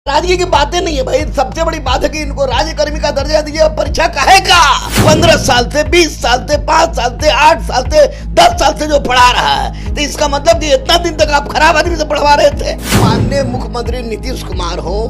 राज्य की बातें नहीं है भाई। सबसे बड़ी बात है कि इनको राज्यकर्मी का दर्जा दीजिए। परीक्षा काहे का? 15 साल से, 20 साल से, 5 साल से, 8 साल से, 10 साल से जो पढ़ा रहा है, तो इसका मतलब कि इतना दिन तक आप खराब आदमी से पढ़वा रहे थे। माननीय मुख्यमंत्री नीतीश कुमार हो,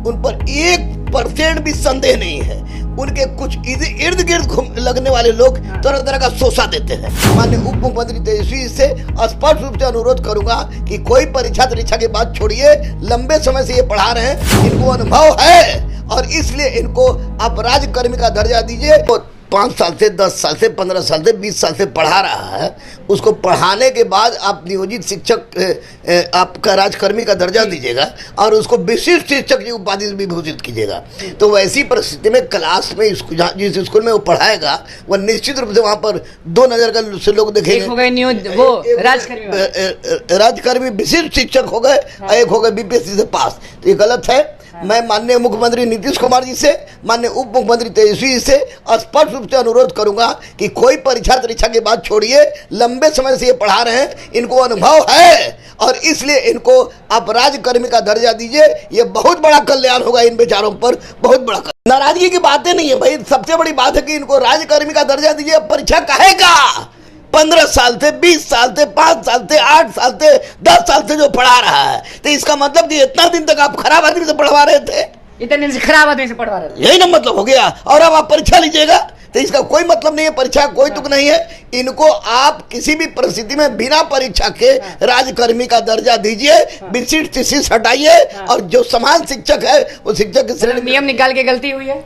उन पर 1% भी संदेह नहीं है। उनके कुछ इर्द गिर्द लगने वाले लोग तरह तरह का शोषा देते हैं। माननीय उप मुख्यमंत्री तेजस्वी से स्पष्ट रूप से अनुरोध करूंगा कि कोई परीक्षा की बात छोड़िए। लंबे समय से ये पढ़ा रहे हैं, इनको अनुभव है और इसलिए इनको आप राज्यकर्मी का दर्जा दीजिए। 5 साल से, 10 साल से, 15 साल से, 20 साल से पढ़ा रहा है, उसको पढ़ाने के बाद आप नियोजित शिक्षक आपका राज्यकर्मी का दर्जा दीजिएगा और उसको विशिष्ट शिक्षक की उपाधि से विभूषित कीजिएगा। तो वैसी परिस्थिति में क्लास में जिस स्कूल में वो पढ़ाएगा, वह निश्चित रूप से वहाँ पर 2 नजर का से लोग देखेंगे। वो राज्यकर्मी विशिष्ट शिक्षक हो गए, एक हो गए बीपीएससी से पास। तो ये गलत है। मैं माननीय मुख्यमंत्री नीतीश कुमार जी से, माननीय उप मुख्यमंत्री तेजस्वी जी से स्पष्ट रूप से अनुरोध करूंगा कि कोई परीक्षा की बात छोड़िए। लंबे समय से ये पढ़ा रहे हैं, इनको अनुभव है और इसलिए इनको आप राज्यकर्मी का दर्जा दीजिए। ये बहुत बड़ा कल्याण होगा इन बेचारों पर, बहुत बड़ा। नाराजगी की बातें नहीं है भाई। सबसे बड़ी बात है कि इनको राज्यकर्मी का दर्जा दीजिए। परीक्षा काहे का? 15 साल से, 20 साल से, 5 साल से, 8 साल से, 10 साल से जो पढ़ा रहा है, तो इसका मतलब कि इतना दिन तक आप खराब आदमी से पढ़वा रहे थे। इतने दिन से खराब आदमी से पढ़वा रहे थे, यही ना मतलब हो गया। और अब आप परीक्षा लीजिएगा, तो इसका कोई मतलब नहीं है। परीक्षा कोई तुक नहीं है। इनको आप किसी भी परिस्थिति में बिना परीक्षा के राज्यकर्मी का दर्जा दीजिए, विशिष्ट शिष्य हटाइए और जो समान शिक्षक है वो शिक्षक की श्रेणी। नियम निकाल के गलती हुई है।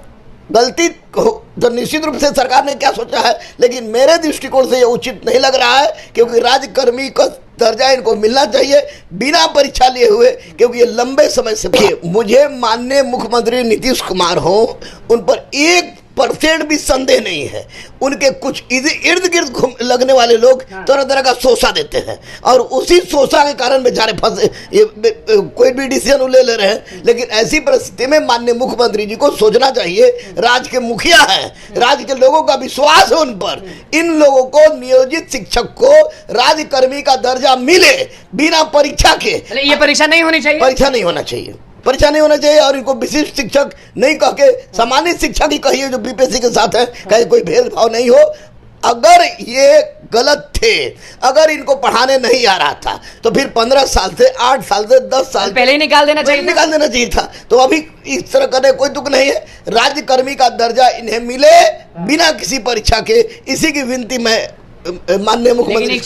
गलती तो निश्चित रूप से सरकार ने क्या सोचा है, लेकिन मेरे दृष्टिकोण से ये उचित नहीं लग रहा है, क्योंकि राज्यकर्मी का दर्जा इनको मिलना चाहिए बिना परीक्षा लिए हुए, क्योंकि ये लंबे समय से। मुझे माननीय मुख्यमंत्री नीतीश कुमार हो, उन पर 1% भी संदेह नहीं है। उनके कुछ इर्द गिर्द लगने वाले लोग तरह तरह का शोषा देते हैं और उसी शोषा के कारण बेचारे फंसे। कोई भी डिसीजन ले रहे हैं, लेकिन ऐसी परिस्थिति में माननीय मुख्यमंत्री जी को सोचना चाहिए। राज्य के मुखिया है, राज्य के लोगों का विश्वास है उन पर। इन लोगों को, नियोजित शिक्षक को राज्यकर्मी का दर्जा मिले बिना परीक्षा के। ये परीक्षा नहीं होनी चाहिए। परीक्षा नहीं होना चाहिए, परीक्षा नहीं होना चाहिए। और इनको विशिष्ट शिक्षक नहीं कह के सामान्य शिक्षक ही कहिए, जो बीपीएससी के साथ है। कहीं कोई भेदभाव नहीं हो। अगर ये गलत थे, अगर इनको पढ़ाने नहीं आ रहा था, तो फिर 15 साल से, 8 साल से, 10 साल पहले ही निकाल देना चाहिए था। तो अभी इस तरह करने कोई दुख नहीं है। राज्यकर्मी का दर्जा इन्हें मिले बिना किसी परीक्षा के, इसी की विनती मैं माननीय मुख्यमंत्री